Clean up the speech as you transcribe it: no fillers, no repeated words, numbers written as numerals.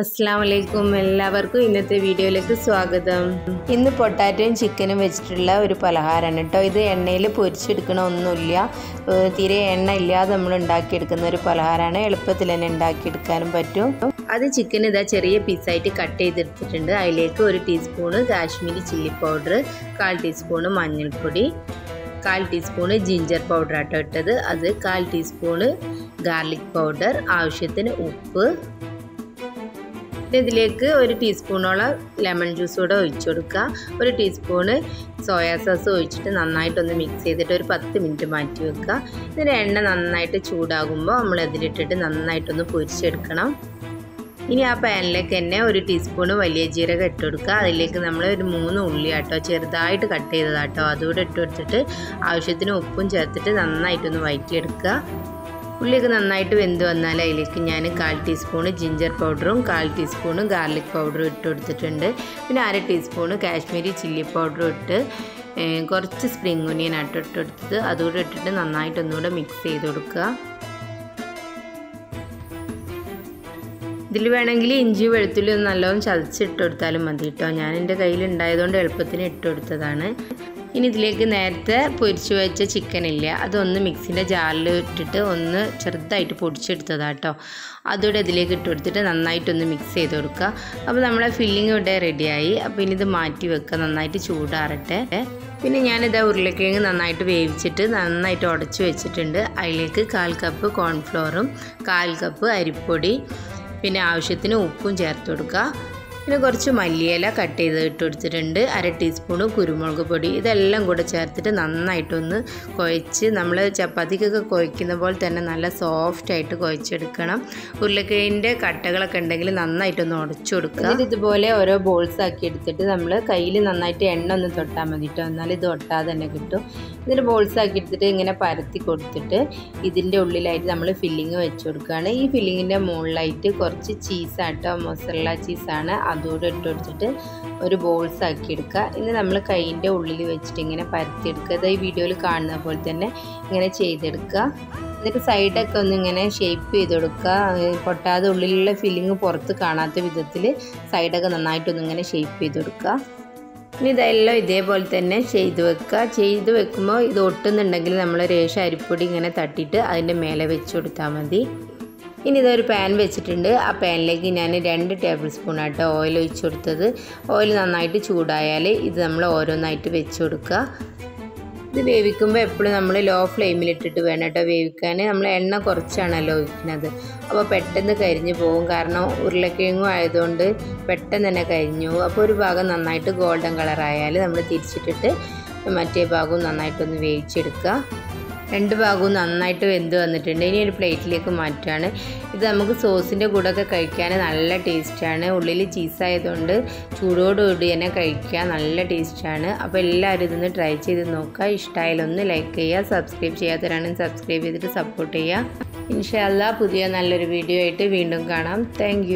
അസ്സലാമലൈക്കും എല്ലാവർക്കും ഇന്നത്തെ വീഡിയോയിലേക്ക് സ്വാഗതം. ഇന്ന് പൊട്ടാറ്റോയും ചിക്കനും വെച്ചിട്ടുള്ള ഒരു പലഹാരമാണ് കേട്ടോ. ഇത് എണ്ണയിൽ പൊരിച്ചെടുക്കണ ഒന്നുമില്ല, തീരെ എണ്ണ ഇല്ലാതെ നമ്മൾ ഉണ്ടാക്കിയെടുക്കുന്ന ഒരു പലഹാരമാണ്. എളുപ്പത്തിൽ തന്നെ ഉണ്ടാക്കിയെടുക്കാനും പറ്റും. അത് ചിക്കൻ ഇതാ ചെറിയ പീസായിട്ട് കട്ട് ചെയ്തെടുത്തിട്ടുണ്ട്. അതിലേക്ക് 1 teaspoon Kashmiri chilli powder, 1/4 teaspoon മഞ്ഞൾപ്പൊടി, 1/4 ടീസ്പൂണ് ജിഞ്ചർ പൗഡർ ആട്ടോ ഇട്ടത്. അത് 1/4 ടീസ്പൂണ് ഗാർലിക് പൗഡർ, ആവശ്യത്തിന് ഉപ്പ്. ഇതിലേക്ക് 1 ടീസ്പൂണോളം ലെമൺ ജ്യൂസ് കൂടെ ഒഴിച്ചു കൊടുക്കുക. 1 ടീസ്പൂണ് സോയാ സോസ് ഒഴിച്ചിട്ട് നന്നായിട്ടൊന്ന് മിക്സ് ചെയ്തിട്ട് ഒരു 10 മിനിറ്റ് മാറ്റി വെക്കുക. ഇതിന് എണ്ണ നന്നായിട്ട് ചൂടാകുമ്പോൾ നമ്മൾ അതിലിട്ടിട്ട് നന്നായിട്ടൊന്ന് പൊരിച്ചെടുക്കണം. ഇനി ആ പാനിലേക്ക് തന്നെ 1 ടീസ്പൂണ് വലിയ ജീരകം ഇട്ട് കൊടുക്കുക. അതിലേക്ക് നമ്മൾ ഒരു 3 ഉള്ളി ആട്ടോ ചെറുതായിട്ട് കട്ട് ചെയ്തതാട്ടോ അതുകൂടെ ഇട്ട് കൊടുത്തിട്ട് ആവശ്യത്തിന് ഉപ്പും ചേർത്തിട്ട് നന്നായിട്ടൊന്ന് വഴറ്റിയെടുക്കുക. ഉള്ളിയൊക്കെ നന്നായിട്ട് വെന്ത് വന്നാൽ അതിലേക്ക് ഞാൻ 1/4 ടീസ്പൂണ് ജിഞ്ചർ പൗഡറും 1/4 ടീസ്പൂണ് ഗാർലിക് പൗഡറും ഇട്ട് കൊടുത്തിട്ടുണ്ട്. പിന്നെ 1/2 ടീസ്പൂണ് കാശ്മീരി ചില്ലി പൗഡറും ഇട്ട് കുറച്ച് സ്പ്രിംഗ് ഒനിയൻ ആട്ടോ ഇട്ട് കൊടുത്തത് അതുകൂടെ ഇട്ടിട്ട് നന്നായിട്ടൊന്നുകൂടെ മിക്സ് ചെയ്ത് കൊടുക്കുക. ഇതിൽ വേണമെങ്കിൽ ഇഞ്ചി വെളുത്തുള്ളി ഒന്ന് നല്ലോണം ചതച്ചിട്ട് കൊടുത്താലും മതി കേട്ടോ. ഞാൻ എൻ്റെ കയ്യിലുണ്ടായതുകൊണ്ട് എളുപ്പത്തിന് ഇട്ട് കൊടുത്തതാണ്. ഇനി ഇതിലേക്ക് നേരത്തെ പൊരിച്ച് വെച്ച ചിക്കൻ ഇല്ല, അതൊന്ന് മിക്സിൻ്റെ ജാറിൽ ഇട്ടിട്ട് ഒന്ന് ചെറുതായിട്ട് പൊടിച്ചെടുത്തതാട്ടോ. അതോടെ ഇതിലേക്ക് ഇട്ട് കൊടുത്തിട്ട് നന്നായിട്ടൊന്ന് മിക്സ് ചെയ്ത് കൊടുക്കുക. അപ്പോൾ നമ്മളെ ഫില്ലിങ് ഇവിടെ റെഡിയായി. അപ്പോൾ ഇനി ഇത് മാറ്റി വെക്കുക, നന്നായിട്ട് ചൂടാറട്ടെ. പിന്നെ ഞാനിതാ ഉരുളക്കിഴങ്ങ് നന്നായിട്ട് വേവിച്ചിട്ട് നന്നായിട്ട് ഉടച്ച് വെച്ചിട്ടുണ്ട്. അതിലേക്ക് 1/4 കപ്പ് കോൺഫ്ലോറും 1/4 കപ്പ് അരിപ്പൊടി, പിന്നെ ആവശ്യത്തിന് ഉപ്പും ചേർത്ത് കൊടുക്കുക. പിന്നെ കുറച്ച് മല്ലിയില കട്ട് ചെയ്ത് ഇട്ട് കൊടുത്തിട്ടുണ്ട്. 1/2 ടീസ്പൂണ് കുരുമുളക് പൊടി. ഇതെല്ലാം കൂടെ ചേർത്തിട്ട് നന്നായിട്ടൊന്ന് കുഴച്ച് നമ്മൾ ചപ്പാത്തിക്കൊക്കെ കുഴക്കുന്ന പോലെ തന്നെ നല്ല സോഫ്റ്റായിട്ട് കുഴച്ചെടുക്കണം. ഉരുളക്കിഴങ്ങിൻ്റെ കട്ടകളൊക്കെ ഉണ്ടെങ്കിൽ നന്നായിട്ടൊന്ന് ഉടച്ചു കൊടുക്കുക. എന്നിട്ട് ഇതുപോലെ ഓരോ ബോൾസ് ആക്കി എടുത്തിട്ട് നമ്മൾ കയ്യിൽ നന്നായിട്ട് എണ്ണ ഒന്ന് തൊട്ടാൽ മതി കേട്ടോ, എന്നാൽ ഇത് ഒട്ടാതെ തന്നെ കിട്ടും. എന്നിട്ട് ബോൾസ് ആക്കി എടുത്തിട്ട് ഇങ്ങനെ പരത്തി കൊടുത്തിട്ട് ഇതിൻ്റെ ഉള്ളിലായിട്ട് നമ്മൾ ഫില്ലിങ് വെച്ച് കൊടുക്കുകയാണ്. ഈ ഫില്ലിങ്ങിൻ്റെ മുകളിലായിട്ട് കുറച്ച് ചീസാട്ടോ, മൊസറല്ല ചീസാണ്, അതുകൂടെ ഇട്ട് കൊടുത്തിട്ട് ഒരു ബോൾസ് ആക്കി എടുക്കുക. ഇനി നമ്മൾ കൈയിൻ്റെ ഉള്ളിൽ വെച്ചിട്ട് ഇങ്ങനെ പരത്തിയെടുക്കുക. അത് ഈ വീഡിയോയിൽ കാണുന്ന പോലെ തന്നെ ഇങ്ങനെ ചെയ്തെടുക്കുക. എന്നിട്ട് സൈഡൊക്കെ ഒന്ന് ഇങ്ങനെ ഷേപ്പ് ചെയ്ത് കൊടുക്കുക. പൊട്ടാതെ ഉള്ളിലുള്ള ഫില്ലിങ് പുറത്ത് കാണാത്ത വിധത്തിൽ സൈഡൊക്കെ നന്നായിട്ടൊന്ന് ഇങ്ങനെ ഷേപ്പ് ചെയ്ത് കൊടുക്കുക. ഇനി ഇതെല്ലാം ഇതേപോലെ തന്നെ ചെയ്ത് വെക്കുക. ചെയ്ത് വെക്കുമ്പോൾ ഇത് ഒട്ടുന്നുണ്ടെങ്കിൽ നമ്മൾ രേഷ അരിപ്പൊടി ഇങ്ങനെ തട്ടിയിട്ട് അതിൻ്റെ മേലെ വെച്ച് കൊടുത്താൽ മതി. ഇനി ഇതൊരു പാൻ വെച്ചിട്ടുണ്ട്. ആ പാനിലേക്ക് ഞാൻ 2 ടേബിൾ സ്പൂൺ ആട്ടോ ഓയിൽ ഒഴിച്ച് കൊടുത്തത്. ഓയിൽ നന്നായിട്ട് ചൂടായാൽ ഇത് നമ്മൾ ഓരോന്നായിട്ട് വെച്ച് കൊടുക്കുക. ഇത് വേവിക്കുമ്പോൾ എപ്പോഴും നമ്മൾ ലോ ഫ്ലെയിമിലിട്ടിട്ട് വേണം കേട്ടോ വേവിക്കാൻ. നമ്മൾ എണ്ണ കുറച്ചാണല്ലോ ഒഴിക്കുന്നത്, അപ്പോൾ പെട്ടെന്ന് കരിഞ്ഞു പോകും. കാരണം ഉരുളക്കിഴങ്ങും ആയതുകൊണ്ട് പെട്ടെന്ന് തന്നെ കരിഞ്ഞു പോകും. അപ്പോൾ ഒരു ഭാഗം നന്നായിട്ട് ഗോൾഡൻ കളറായാൽ നമ്മൾ തിരിച്ചിട്ടിട്ട് മറ്റേ ഭാഗവും നന്നായിട്ടൊന്ന് വേവിച്ചെടുക്കുക. 2 ഭാഗവും നന്നായിട്ട് വെന്ത് വന്നിട്ടുണ്ട്. ഇനി ഒരു പ്ലേറ്റിലേക്ക് മാറ്റുകയാണ്. ഇത് നമുക്ക് സോസിൻ്റെ കൂടെയൊക്കെ കഴിക്കാൻ നല്ല ടേസ്റ്റാണ്. ഉള്ളിൽ ചീസായതുകൊണ്ട് ചൂടോടുകൂടി തന്നെ കഴിക്കാൻ നല്ല ടേസ്റ്റാണ്. അപ്പോൾ എല്ലാവരും ഇതൊന്ന് ട്രൈ ചെയ്ത് നോക്കുക. ഇഷ്ടമായാലൊന്ന് ലൈക്ക് ചെയ്യുക, സബ്സ്ക്രൈബ് ചെയ്യാത്തവരാണെങ്കിൽ സബ്സ്ക്രൈബ് ചെയ്തിട്ട് സപ്പോർട്ട് ചെയ്യുക. ഇൻഷാ അല്ലാഹ് പുതിയ നല്ലൊരു വീഡിയോ ആയിട്ട് വീണ്ടും കാണാം. താങ്ക്